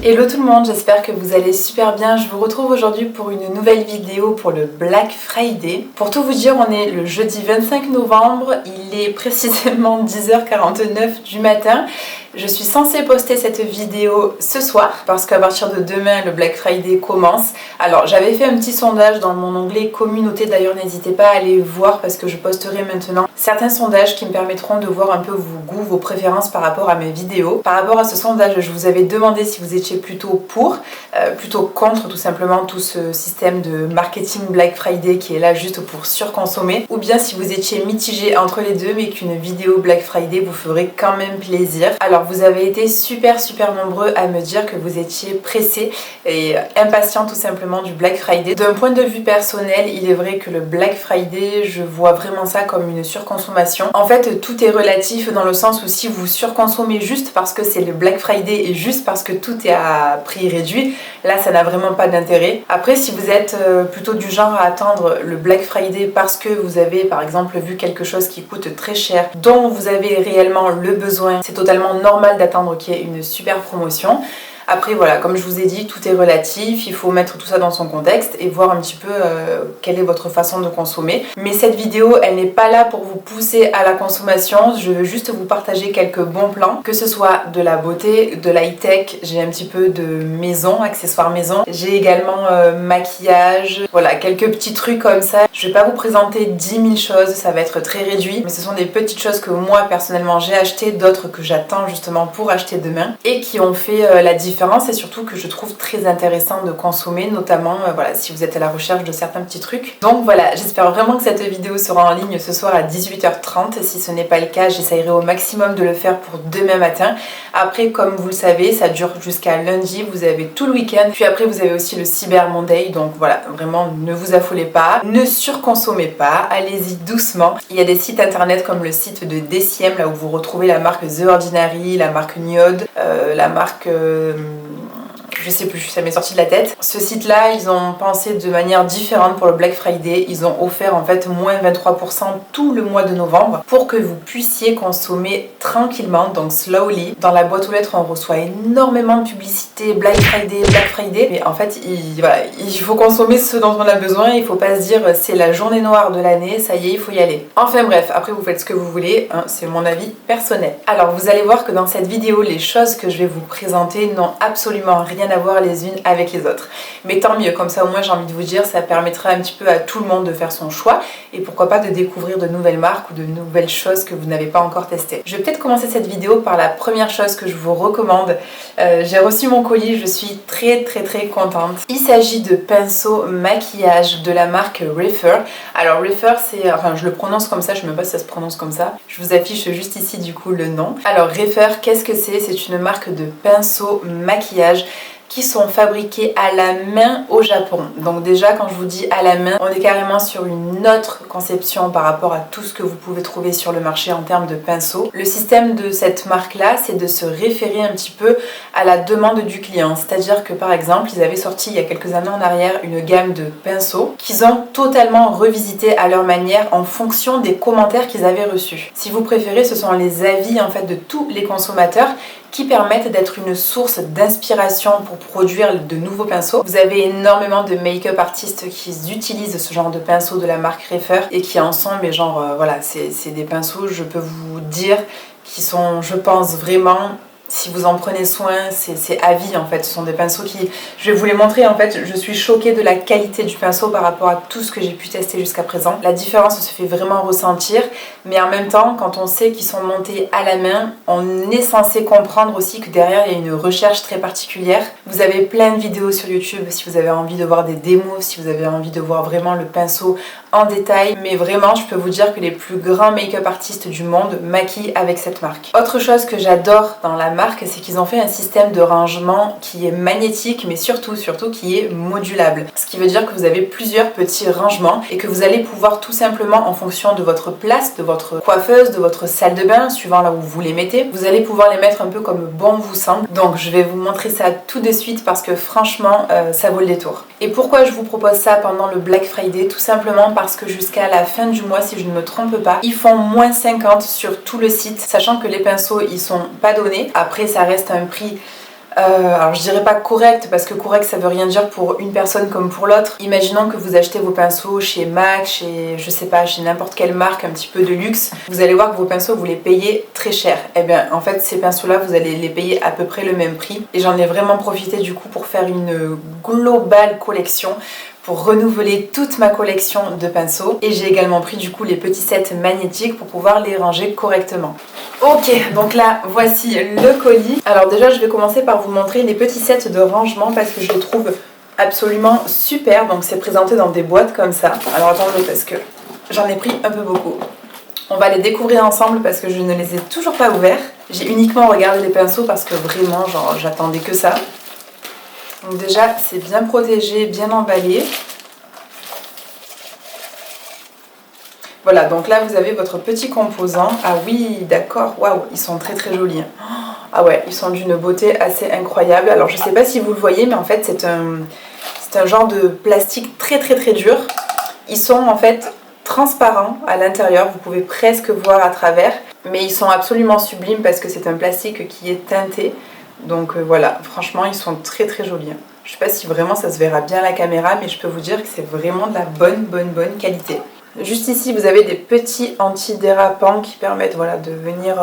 Hello tout le monde, j'espère que vous allez super bien. Je vous retrouve aujourd'hui pour une nouvelle vidéo pour le Black Friday. Pour tout vous dire, on est le jeudi 25 novembre, il est précisément 10h49 du matin. Je suis censée poster cette vidéo ce soir parce qu'à partir de demain le Black Friday commence. Alors j'avais fait un petit sondage dans mon onglet communauté, d'ailleurs n'hésitez pas à aller voir parce que je posterai maintenant certains sondages qui me permettront de voir un peu vos goûts, vos préférences par rapport à mes vidéos. Par rapport à ce sondage, je vous avais demandé si vous étiez plutôt pour, plutôt contre tout simplement tout ce système de marketing Black Friday qui est là juste pour surconsommer, ou bien si vous étiez mitigé entre les deux mais qu'une vidéo Black Friday vous ferait quand même plaisir. Alors vous avez été super nombreux à me dire que vous étiez pressés et impatients tout simplement du Black Friday. D'un point de vue personnel, il est vrai que le Black Friday, je vois vraiment ça comme une surconsommation. En fait, tout est relatif dans le sens où si vous surconsommez juste parce que c'est le Black Friday et juste parce que tout est à prix réduit, là ça n'a vraiment pas d'intérêt. Après, si vous êtes plutôt du genre à attendre le Black Friday parce que vous avez par exemple vu quelque chose qui coûte très cher, dont vous avez réellement le besoin, c'est totalement normal d'attendre qu'il y ait une super promotion. Après voilà, comme je vous ai dit, tout est relatif, il faut mettre tout ça dans son contexte et voir un petit peu quelle est votre façon de consommer. Mais cette vidéo, elle n'est pas là pour vous pousser à la consommation, je veux juste vous partager quelques bons plans, que ce soit de la beauté, de l'high-tech, j'ai un petit peu de maison, accessoires maison, j'ai également maquillage, voilà, quelques petits trucs comme ça. Je vais pas vous présenter 10 000 choses, ça va être très réduit, mais ce sont des petites choses que moi personnellement j'ai achetées, d'autres que j'attends justement pour acheter demain et qui ont fait la différence. Et surtout que je trouve très intéressant de consommer, notamment voilà, si vous êtes à la recherche de certains petits trucs. Donc voilà, j'espère vraiment que cette vidéo sera en ligne ce soir à 18h30. Si ce n'est pas le cas, j'essayerai au maximum de le faire pour demain matin. Après, comme vous le savez, ça dure jusqu'à lundi, vous avez tout le week-end. Puis après, vous avez aussi le Cyber Monday. Donc voilà, vraiment, ne vous affolez pas, ne surconsommez pas, allez-y doucement. Il y a des sites internet comme le site de Deciem, là où vous retrouvez la marque The Ordinary, la marque Niod, la marque... je sais plus, ça m'est sorti de la tête. Ce site-là, ils ont pensé de manière différente pour le Black Friday. Ils ont offert en fait moins 23% tout le mois de novembre pour que vous puissiez consommer tranquillement, donc slowly. Dans la boîte aux lettres, on reçoit énormément de publicité Black Friday. Mais en fait, il faut consommer ce dont on a besoin. Il faut pas se dire c'est la journée noire de l'année, ça y est, il faut y aller. Enfin bref, après vous faites ce que vous voulez, hein, c'est mon avis personnel. Alors vous allez voir que dans cette vidéo, les choses que je vais vous présenter n'ont absolument rien à voir les unes avec les autres. Mais tant mieux, comme ça au moins j'ai envie de vous dire, ça permettra un petit peu à tout le monde de faire son choix et pourquoi pas de découvrir de nouvelles marques ou de nouvelles choses que vous n'avez pas encore testées. Je vais peut-être commencer cette vidéo par la première chose que je vous recommande. J'ai reçu mon colis, je suis très contente. Il s'agit de pinceaux maquillage de la marque Refer. Alors Refer, c'est, enfin je le prononce comme ça, je ne sais même pas si ça se prononce comme ça. Je vous affiche juste ici du coup le nom. Alors Refer, qu'est-ce que c'est? C'est une marque de pinceaux maquillage qui sont fabriqués à la main au Japon. Donc déjà quand je vous dis à la main, on est carrément sur une autre conception par rapport à tout ce que vous pouvez trouver sur le marché en termes de pinceaux. Le système de cette marque-là, c'est de se référer un petit peu à la demande du client. C'est-à-dire que par exemple, ils avaient sorti il y a quelques années en arrière une gamme de pinceaux qu'ils ont totalement revisité à leur manière en fonction des commentaires qu'ils avaient reçus. Si vous préférez, ce sont les avis en fait de tous les consommateurs qui permettent d'être une source d'inspiration pour produire de nouveaux pinceaux. Vous avez énormément de make-up artistes qui utilisent ce genre de pinceaux de la marque Refer et qui en sont, mais genre voilà, c'est des pinceaux, je peux vous dire, qui sont, je pense vraiment, si vous en prenez soin, c'est à vie en fait. Ce sont des pinceaux qui, je vais vous les montrer en fait, je suis choquée de la qualité du pinceau par rapport à tout ce que j'ai pu tester jusqu'à présent. La différence se fait vraiment ressentir, mais en même temps, quand on sait qu'ils sont montés à la main, on est censé comprendre aussi que derrière il y a une recherche très particulière. Vous avez plein de vidéos sur YouTube si vous avez envie de voir des démos, si vous avez envie de voir vraiment le pinceau en détail, mais vraiment je peux vous dire que les plus grands make-up artistes du monde maquillent avec cette marque. Autre chose que j'adore dans la marque, c'est qu'ils ont fait un système de rangement qui est magnétique, mais surtout qui est modulable. Ce qui veut dire que vous avez plusieurs petits rangements et que vous allez pouvoir tout simplement, en fonction de votre place, de votre coiffeuse, de votre salle de bain, suivant là où vous les mettez, vous allez pouvoir les mettre un peu comme bon vous semble. Donc je vais vous montrer ça tout de suite parce que franchement ça vaut le détour. Et pourquoi je vous propose ça pendant le Black Friday? Tout simplement parce que jusqu'à la fin du mois, si je ne me trompe pas, ils font moins 50 sur tout le site, sachant que les pinceaux ils sont pas donnés. Après ça reste un prix alors je dirais pas correct parce que correct ça veut rien dire pour une personne comme pour l'autre. Imaginons que vous achetez vos pinceaux chez MAC, chez je sais pas, chez n'importe quelle marque un petit peu de luxe. Vous allez voir que vos pinceaux vous les payez très cher. Et bien en fait ces pinceaux là vous allez les payer à peu près le même prix. Et j'en ai vraiment profité du coup pour faire une globale collection, pour renouveler toute ma collection de pinceaux. Et j'ai également pris du coup les petits sets magnétiques pour pouvoir les ranger correctement. Ok, donc là voici le colis. Alors déjà je vais commencer par vous montrer les petits sets de rangement parce que je les trouve absolument super. Donc c'est présenté dans des boîtes comme ça. Alors attendez parce que j'en ai pris un peu beaucoup. On va les découvrir ensemble parce que je ne les ai toujours pas ouverts. J'ai uniquement regardé les pinceaux parce que vraiment genre j'attendais que ça. Donc déjà c'est bien protégé, bien emballé. Voilà, donc là vous avez votre petit composant. Ah oui, d'accord, waouh, ils sont très très jolis. Ah ouais, ils sont d'une beauté assez incroyable. Alors je sais pas si vous le voyez, mais en fait c'est un genre de plastique très très très dur. Ils sont en fait transparents à l'intérieur, vous pouvez presque voir à travers. Mais ils sont absolument sublimes parce que c'est un plastique qui est teinté. Donc voilà, franchement ils sont très très jolis. Je sais pas si vraiment ça se verra bien à la caméra, mais je peux vous dire que c'est vraiment de la bonne qualité. Juste ici vous avez des petits antidérapants qui permettent voilà, de venir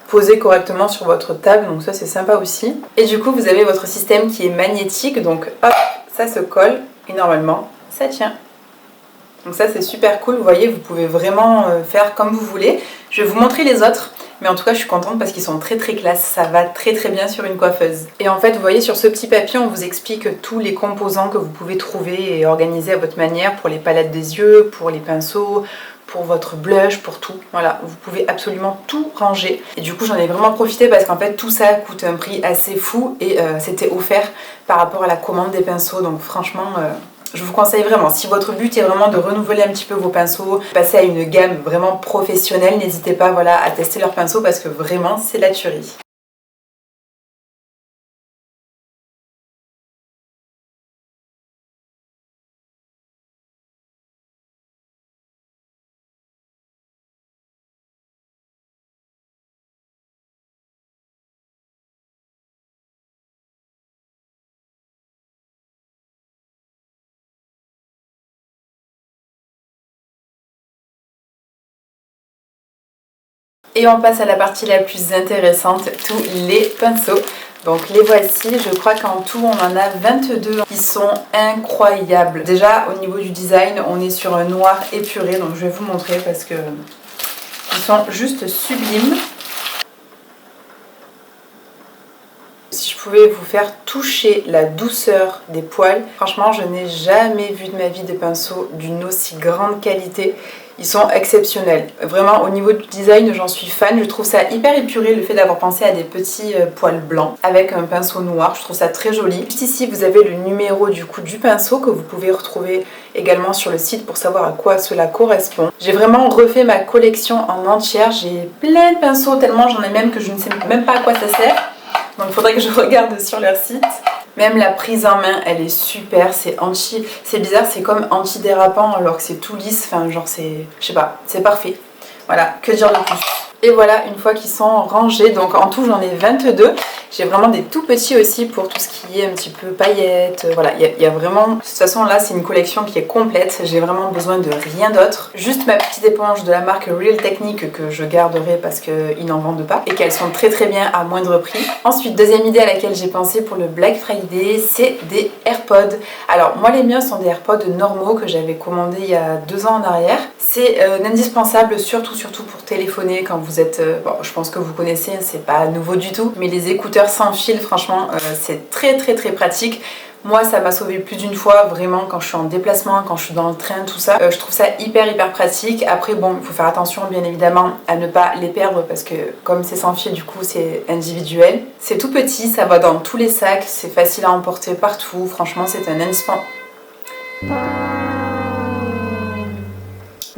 poser correctement sur votre table, donc ça c'est sympa aussi. Et du coup vous avez votre système qui est magnétique, donc hop, ça se colle et normalement ça tient. Donc ça c'est super cool, vous voyez, vous pouvez vraiment faire comme vous voulez. Je vais vous montrer les autres, mais en tout cas je suis contente parce qu'ils sont très très classe, ça va très très bien sur une coiffeuse. Et en fait vous voyez sur ce petit papier on vous explique tous les composants que vous pouvez trouver et organiser à votre manière pour les palettes des yeux, pour les pinceaux, pour votre blush, pour tout. Voilà, vous pouvez absolument tout ranger. Et du coup j'en ai vraiment profité parce qu'en fait tout ça coûte un prix assez fou et c'était offert par rapport à la commande des pinceaux, donc franchement... je vous conseille vraiment, si votre but est vraiment de renouveler un petit peu vos pinceaux, passer à une gamme vraiment professionnelle, n'hésitez pas voilà, à tester leurs pinceaux parce que vraiment c'est la tuerie. Et on passe à la partie la plus intéressante, tous les pinceaux. Donc les voici, je crois qu'en tout on en a 22. Ils sont incroyables. Déjà au niveau du design, on est sur un noir épuré, donc je vais vous montrer parce que ils sont juste sublimes. Si je pouvais vous faire toucher la douceur des poils, franchement je n'ai jamais vu de ma vie des pinceaux d'une aussi grande qualité. Ils sont exceptionnels. Vraiment au niveau du design j'en suis fan. Je trouve ça hyper épuré le fait d'avoir pensé à des petits poils blancs avec un pinceau noir. Je trouve ça très joli. Juste ici vous avez le numéro du coup du pinceau que vous pouvez retrouver également sur le site pour savoir à quoi cela correspond. J'ai vraiment refait ma collection en entière. J'ai plein de pinceaux tellement j'en ai même que je ne sais même pas à quoi ça sert. Donc il faudrait que je regarde sur leur site. Même la prise en main, elle est super. C'est bizarre, c'est comme antidérapant alors que c'est tout lisse. Enfin, genre c'est... Je sais pas, c'est parfait. Voilà, que dire de plus. Et voilà, une fois qu'ils sont rangés, donc en tout j'en ai 22. J'ai vraiment des tout petits aussi pour tout ce qui est un petit peu paillettes. Voilà, il y a vraiment... De toute façon là c'est une collection qui est complète. J'ai vraiment besoin de rien d'autre. Juste ma petite éponge de la marque Real Technique que je garderai parce qu'ils n'en vendent pas. Et qu'elles sont très très bien à moindre prix. Ensuite, deuxième idée à laquelle j'ai pensé pour le Black Friday, c'est des AirPods. Alors moi les miens sont des AirPods normaux que j'avais commandés il y a 2 ans en arrière. C'est indispensable surtout pour téléphoner quand vous êtes... bon, je pense que vous connaissez, c'est pas nouveau du tout. Mais les écouteurs sans fil, franchement, c'est très pratique. Moi, ça m'a sauvé plus d'une fois, vraiment, quand je suis en déplacement, quand je suis dans le train, tout ça. Je trouve ça hyper pratique. Après, bon, il faut faire attention, bien évidemment, à ne pas les perdre parce que comme c'est sans fil, du coup, c'est individuel. C'est tout petit, ça va dans tous les sacs, c'est facile à emporter partout. Franchement, c'est un indispensable.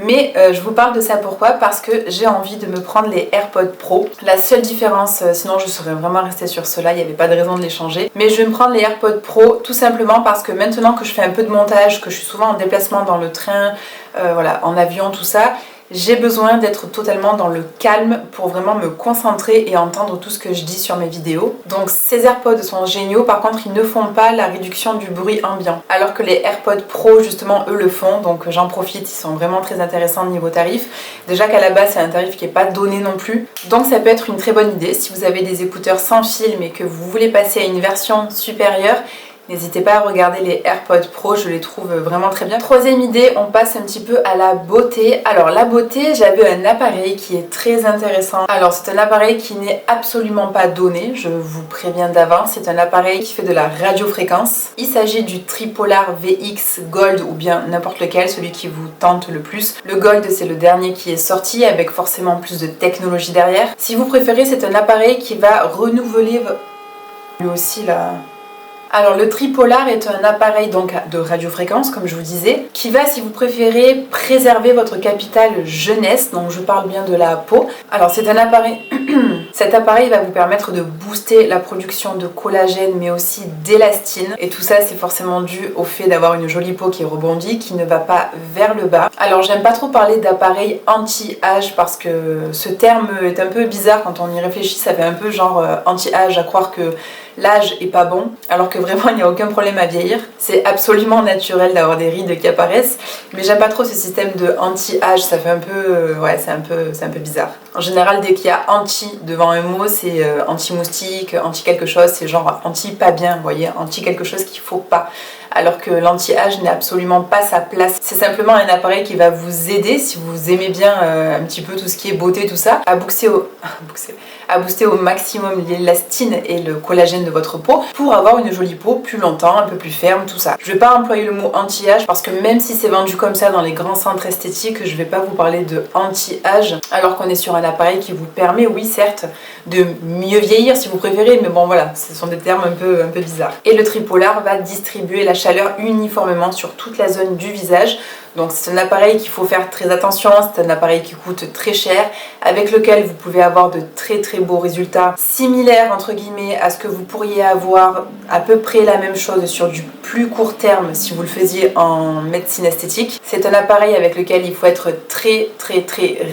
Mais je vous parle de ça pourquoi? Parce que j'ai envie de me prendre les AirPods Pro. La seule différence, sinon je serais vraiment restée sur ceux-là, il n'y avait pas de raison de les changer. Mais je vais me prendre les AirPods Pro tout simplement parce que maintenant que je fais un peu de montage, que je suis souvent en déplacement dans le train, voilà, en avion, tout ça, j'ai besoin d'être totalement dans le calme pour vraiment me concentrer et entendre tout ce que je dis sur mes vidéos. Donc ces AirPods sont géniaux, par contre ils ne font pas la réduction du bruit ambiant. Alors que les AirPods Pro justement eux le font, donc j'en profite, ils sont vraiment très intéressants niveau tarif. Déjà qu'à la base c'est un tarif qui n'est pas donné non plus. Donc ça peut être une très bonne idée si vous avez des écouteurs sans fil mais que vous voulez passer à une version supérieure. N'hésitez pas à regarder les AirPods Pro, je les trouve vraiment très bien. Troisième idée, on passe un petit peu à la beauté. Alors la beauté, j'avais un appareil qui est très intéressant. Alors c'est un appareil qui n'est absolument pas donné, je vous préviens d'avance. C'est un appareil qui fait de la radiofréquence. Il s'agit du Tripolar VX Gold ou bien n'importe lequel, celui qui vous tente le plus. Le Gold c'est le dernier qui est sorti avec forcément plus de technologie derrière. Si vous préférez, c'est un appareil qui va renouveler lui aussi là. Alors le Tripolar est un appareil donc de radiofréquence comme je vous disais, qui va si vous préférez préserver votre capital jeunesse, donc je parle bien de la peau. Alors c'est un appareil, cet appareil va vous permettre de booster la production de collagène mais aussi d'élastine et tout ça c'est forcément dû au fait d'avoir une jolie peau qui rebondit, qui ne va pas vers le bas. Alors j'aime pas trop parler d'appareil anti-âge parce que ce terme est un peu bizarre quand on y réfléchit, ça fait un peu genre anti-âge à croire que l'âge est pas bon, alors que vraiment il n'y a aucun problème à vieillir. C'est absolument naturel d'avoir des rides qui apparaissent, mais j'aime pas trop ce système de anti-âge, ça fait un peu... ouais, c'est un peu bizarre. En général, dès qu'il y a anti devant un mot, c'est anti-moustique, anti-quelque chose, c'est genre anti-pas bien, vous voyez, anti-quelque chose qu'il faut pas. Alors que l'anti-âge n'est absolument pas sa place. C'est simplement un appareil qui va vous aider, si vous aimez bien un petit peu tout ce qui est beauté, tout ça, à booster au maximum l'élastine et le collagène de votre peau pour avoir une jolie peau plus longtemps, un peu plus ferme, tout ça. Je vais pas employer le mot anti-âge parce que même si c'est vendu comme ça dans les grands centres esthétiques, je vais pas vous parler de anti-âge alors qu'on est sur un appareil qui vous permet, oui certes, de mieux vieillir si vous préférez, mais bon voilà, ce sont des termes un peu bizarres. Et le Tripolar va distribuer la chaleur uniformément sur toute la zone du visage. Donc c'est un appareil qu'il faut faire très attention, c'est un appareil qui coûte très cher, avec lequel vous pouvez avoir de très beaux résultats similaires entre guillemets à ce que vous pourriez avoir à peu près la même chose sur du plus court terme si vous le faisiez en médecine esthétique. C'est un appareil avec lequel il faut être très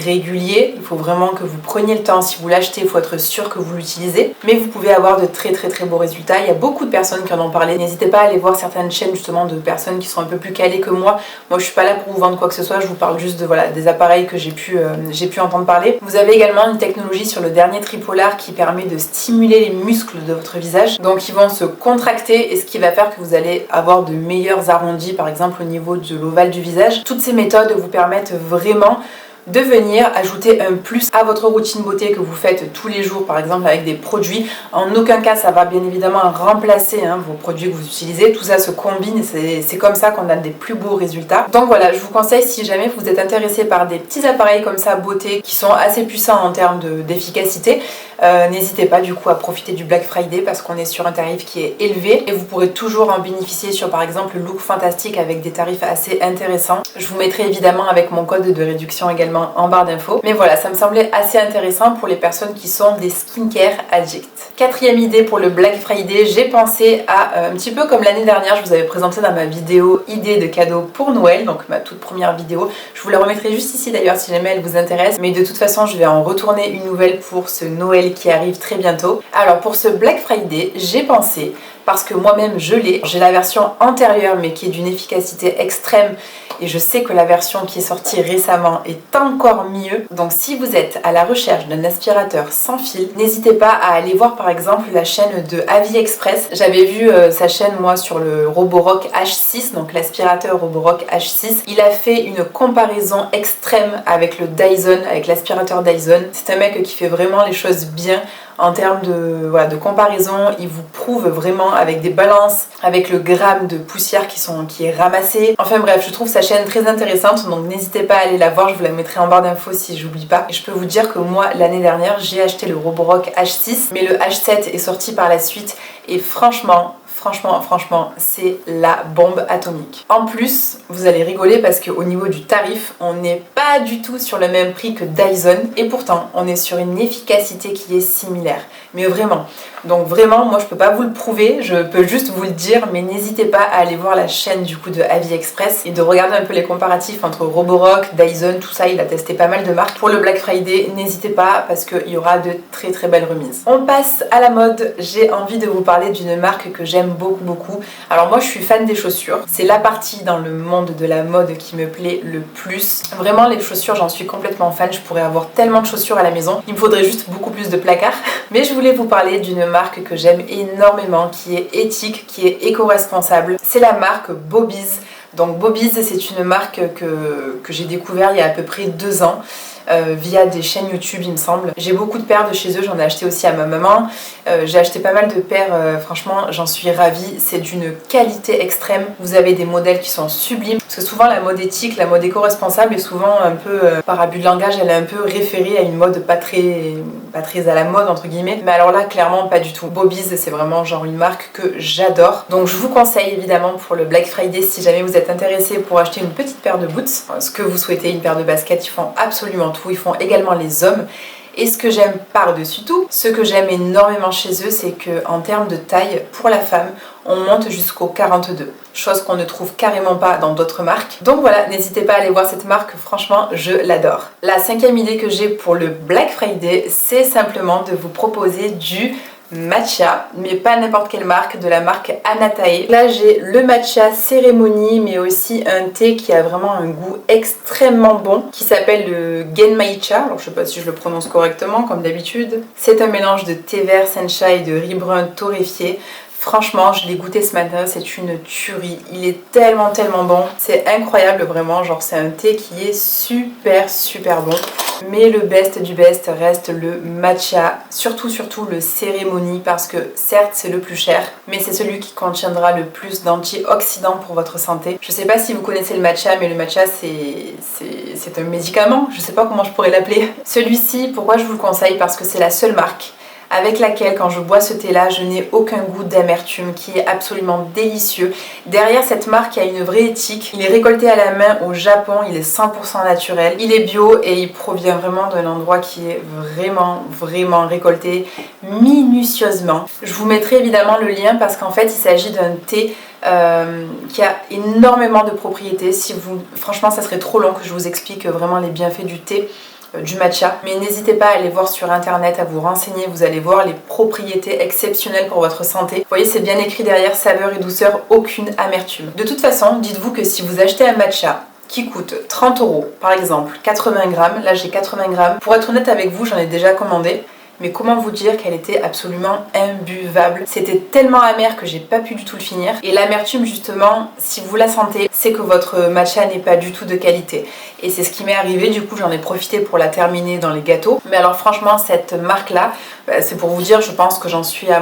régulier, il faut vraiment que vous preniez le temps, si vous l'achetez il faut être sûr que vous l'utilisez, mais vous pouvez avoir de très beaux résultats. Il y a beaucoup de personnes qui en ont parlé, n'hésitez pas à aller voir certaines chaînes justement de personnes qui sont un peu plus calées que moi. Moi je suis pas là pour vous vendre quoi que ce soit, je vous parle juste de voilà, des appareils que j'ai pu entendre parler. Vous avez également une technologie sur le dernier Tripolar qui permet de stimuler les muscles de votre visage, donc ils vont se contracter et ce qui va faire que vous allez avoir de meilleurs arrondis par exemple au niveau de l'ovale du visage. Toutes ces méthodes vous permettent vraiment de venir ajouter un plus à votre routine beauté que vous faites tous les jours par exemple avec des produits. En aucun cas ça va bien évidemment remplacer vos produits que vous utilisez, tout ça se combine et c'est comme ça qu'on a des plus beaux résultats. Donc voilà, je vous conseille si jamais vous êtes intéressé par des petits appareils comme ça beauté qui sont assez puissants en termes d'efficacité, n'hésitez pas du coup à profiter du Black Friday parce qu'on est sur un tarif qui est élevé et vous pourrez toujours en bénéficier sur par exemple le Look Fantastique avec des tarifs assez intéressants. Je vous mettrai évidemment avec mon code de réduction également en barre d'infos. Mais voilà, ça me semblait assez intéressant pour les personnes qui sont des skincare addicts. Quatrième idée pour le Black Friday, j'ai pensé à un petit peu comme l'année dernière, je vous avais présenté dans ma vidéo idée de cadeaux pour Noël, donc ma toute première vidéo. Je vous la remettrai juste ici d'ailleurs si jamais elle vous intéresse, mais de toute façon je vais en retourner une nouvelle pour ce Noël qui arrive très bientôt. Alors pour ce Black Friday, j'ai pensé, parce que moi-même je l'ai, j'ai la version antérieure mais qui est d'une efficacité extrême et je sais que la version qui est sortie récemment est encore mieux. Donc si vous êtes à la recherche d'un aspirateur sans fil, n'hésitez pas à aller voir par exemple la chaîne de Avis Express. J'avais vu sa chaîne moi sur le Roborock H6, donc l'aspirateur Roborock H6. Il a fait une comparaison extrême avec le Dyson, avec l'aspirateur Dyson. C'est un mec qui fait vraiment les choses bien. En termes de comparaison, il vous prouve vraiment avec des balances, avec le gramme de poussière qui est ramassé. Enfin bref, je trouve sa chaîne très intéressante, donc n'hésitez pas à aller la voir, je vous la mettrai en barre d'infos si j'oublie pas. Et je peux vous dire que moi, l'année dernière, j'ai acheté le Roborock H6, mais le H7 est sorti par la suite et franchement, Franchement, c'est la bombe atomique. En plus, vous allez rigoler parce qu'au niveau du tarif, on n'est pas du tout sur le même prix que Dyson et pourtant, on est sur une efficacité qui est similaire. Mais vraiment. Donc vraiment, moi je peux pas vous le prouver, je peux juste vous le dire, mais n'hésitez pas à aller voir la chaîne du coup de AliExpress et de regarder un peu les comparatifs entre Roborock, Dyson, tout ça, il a testé pas mal de marques. Pour le Black Friday, n'hésitez pas parce qu'il y aura de très belles remises. On passe à la mode, j'ai envie de vous parler d'une marque que j'aime beaucoup. Alors moi je suis fan des chaussures, c'est la partie dans le monde de la mode qui me plaît le plus. Vraiment les chaussures, j'en suis complètement fan, je pourrais avoir tellement de chaussures à la maison, il me faudrait juste beaucoup plus de placards. Mais je voulais vous parler d'une marque que j'aime énormément, qui est éthique, qui est éco-responsable. C'est la marque Bobies. Donc Bobies, c'est une marque que j'ai découvert il y a à peu près 2 ans. Via des chaînes YouTube il me semble. J'ai beaucoup de paires de chez eux, j'en ai acheté aussi à ma maman. J'ai acheté pas mal de paires, franchement j'en suis ravie. C'est d'une qualité extrême. Vous avez des modèles qui sont sublimes. Parce que souvent la mode éthique, la mode éco-responsable est souvent un peu, par abus de langage, elle est un peu référée à une mode pas très à la mode entre guillemets. Mais alors là clairement pas du tout. Bobies c'est vraiment genre une marque que j'adore. Donc je vous conseille évidemment pour le Black Friday si jamais vous êtes intéressé pour acheter une petite paire de boots. Ce que vous souhaitez, une paire de baskets, ils font absolument tout. Ils font également les hommes. Et ce que j'aime par-dessus tout, ce que j'aime énormément chez eux, c'est qu'en termes de taille, pour la femme, on monte jusqu'au 42. Chose qu'on ne trouve carrément pas dans d'autres marques. Donc voilà, n'hésitez pas à aller voir cette marque, franchement, je l'adore. La 5e idée que j'ai pour le Black Friday, c'est simplement de vous proposer du matcha, mais pas n'importe quelle marque, de la marque Anatae. Là j'ai le matcha cérémonie, mais aussi un thé qui a vraiment un goût extrêmement bon, qui s'appelle le Genmaicha. Alors je sais pas si je le prononce correctement comme d'habitude. C'est un mélange de thé vert sencha et de riz brun torréfié. Franchement, je l'ai goûté ce matin, c'est une tuerie. Il est tellement bon. C'est incroyable vraiment, genre c'est un thé qui est super bon. Mais le best du best reste le matcha, surtout le cérémonie, parce que certes c'est le plus cher, mais c'est celui qui contiendra le plus d'antioxydants pour votre santé. Je sais pas si vous connaissez le matcha, mais le matcha c'est un médicament, je sais pas comment je pourrais l'appeler. Celui-ci, pourquoi je vous le conseille? Parce que c'est la seule marque avec laquelle quand je bois ce thé là je n'ai aucun goût d'amertume, qui est absolument délicieux. Derrière cette marque il y a une vraie éthique, il est récolté à la main au Japon, il est 100% naturel, il est bio et il provient vraiment d'un endroit qui est vraiment récolté minutieusement. Je vous mettrai évidemment le lien parce qu'en fait il s'agit d'un thé qui a énormément de propriétés. Franchement ça serait trop long que je vous explique vraiment les bienfaits du thé, du matcha, mais n'hésitez pas à aller voir sur internet, à vous renseigner, vous allez voir les propriétés exceptionnelles pour votre santé. Vous voyez, c'est bien écrit derrière, saveur et douceur, aucune amertume. De toute façon, dites-vous que si vous achetez un matcha qui coûte 30 € par exemple, 80 grammes, là j'ai 80 grammes, pour être honnête avec vous, j'en ai déjà commandé, mais comment vous dire qu'elle était absolument imbuvable. C'était tellement amer que j'ai pas pu du tout le finir. Et l'amertume justement, si vous la sentez, c'est que votre matcha n'est pas du tout de qualité. Et c'est ce qui m'est arrivé, du coup j'en ai profité pour la terminer dans les gâteaux. Mais alors franchement cette marque là, c'est pour vous dire, je pense que j'en suis à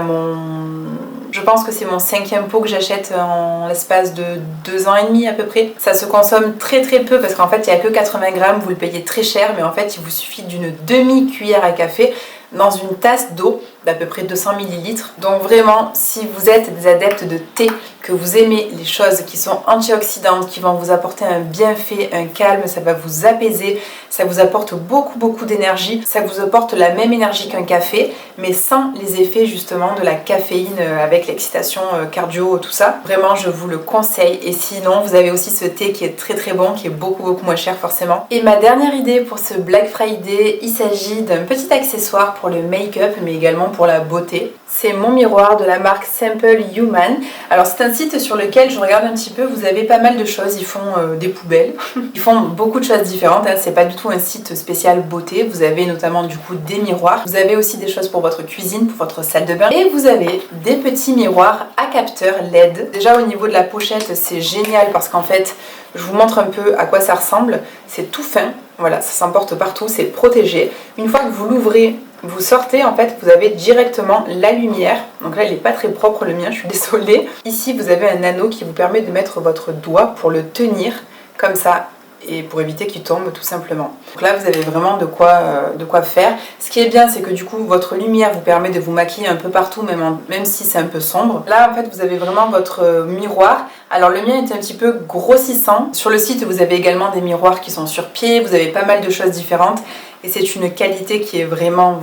Je pense que c'est mon 5e pot que j'achète en l'espace de 2 ans et demi à peu près. Ça se consomme très peu parce qu'en fait il n'y a que 80 grammes, vous le payez très cher, mais en fait il vous suffit d'une demi-cuillère à café dans une tasse d'eau d'à peu près 200 ml. Donc vraiment, si vous êtes des adeptes de thé, que vous aimez les choses qui sont antioxydantes, qui vont vous apporter un bienfait, un calme, ça va vous apaiser, ça vous apporte beaucoup d'énergie, ça vous apporte la même énergie qu'un café, mais sans les effets justement de la caféine avec l'excitation cardio, tout ça. Vraiment, je vous le conseille. Et sinon, vous avez aussi ce thé qui est très bon, qui est beaucoup moins cher forcément. Et ma dernière idée pour ce Black Friday, il s'agit d'un petit accessoire pour le make-up, mais également pour la beauté. C'est mon miroir de la marque Simple Human. Alors c'est un site sur lequel je regarde un petit peu, vous avez pas mal de choses, ils font des poubelles, ils font beaucoup de choses différentes, hein. C'est pas du tout un site spécial beauté, vous avez notamment du coup des miroirs, vous avez aussi des choses pour votre cuisine, pour votre salle de bain, et vous avez des petits miroirs à capteur LED. Déjà au niveau de la pochette c'est génial parce qu'en fait je vous montre un peu à quoi ça ressemble, c'est tout fin, voilà, ça s'emporte partout, c'est protégé. Une fois que vous l'ouvrez, vous sortez, en fait, vous avez directement la lumière. Donc là, il n'est pas très propre le mien, je suis désolée. Ici, vous avez un anneau qui vous permet de mettre votre doigt pour le tenir, comme ça, et pour éviter qu'il tombe tout simplement. Donc là vous avez vraiment de quoi faire. Ce qui est bien, c'est que du coup votre lumière vous permet de vous maquiller un peu partout, même si c'est un peu sombre. Là en fait vous avez vraiment votre miroir. Alors le mien est un petit peu grossissant. Sur le site vous avez également des miroirs qui sont sur pied, vous avez pas mal de choses différentes. Et c'est une qualité qui est vraiment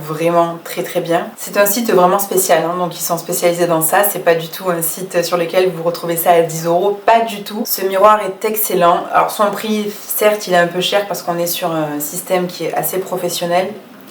très bien. C'est un site vraiment spécial, hein, donc ils sont spécialisés dans ça. C'est pas du tout un site sur lequel vous retrouvez ça à 10 €, pas du tout. Ce miroir est excellent. Alors son prix, certes, il est un peu cher parce qu'on est sur un système qui est assez professionnel.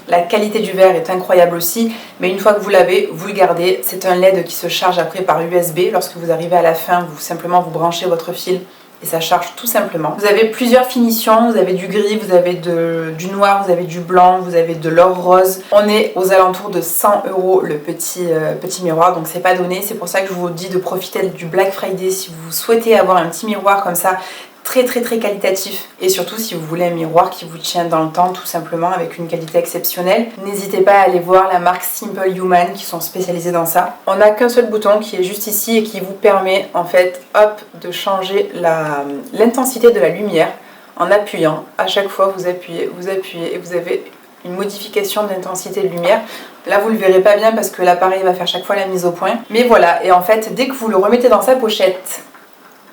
La qualité du verre est incroyable aussi, mais une fois que vous l'avez, vous le gardez. C'est un LED qui se charge après par USB. Lorsque vous arrivez à la fin, simplement vous branchez votre fil et ça charge tout simplement. Vous avez plusieurs finitions, vous avez du gris, vous avez du noir, vous avez du blanc, vous avez de l'or rose. On est aux alentours de 100 € le petit miroir, donc c'est pas donné. C'est pour ça que je vous dis de profiter du Black Friday si vous souhaitez avoir un petit miroir comme ça, très qualitatif, et surtout si vous voulez un miroir qui vous tient dans le temps tout simplement avec une qualité exceptionnelle. N'hésitez pas à aller voir la marque Simple Human qui sont spécialisés dans ça. On n'a qu'un seul bouton qui est juste ici et qui vous permet en fait hop de changer l'intensité de la lumière en appuyant. À chaque fois vous appuyez et vous avez une modification d'intensité de lumière. Là vous le verrez pas bien parce que l'appareil va faire chaque fois la mise au point, mais voilà. Et en fait dès que vous le remettez dans sa pochette,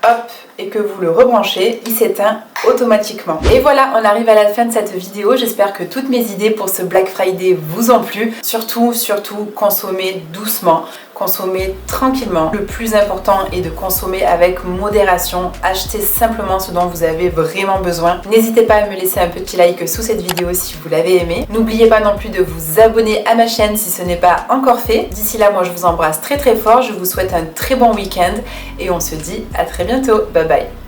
hop, et que vous le rebranchez, il s'éteint automatiquement. Et voilà, on arrive à la fin de cette vidéo. J'espère que toutes mes idées pour ce Black Friday vous ont plu. Surtout, consommez doucement, consommez tranquillement. Le plus important est de consommer avec modération. Achetez simplement ce dont vous avez vraiment besoin. N'hésitez pas à me laisser un petit like sous cette vidéo si vous l'avez aimé. N'oubliez pas non plus de vous abonner à ma chaîne si ce n'est pas encore fait. D'ici là, moi je vous embrasse très fort. Je vous souhaite un très bon week-end et on se dit à très bientôt. Bye bye.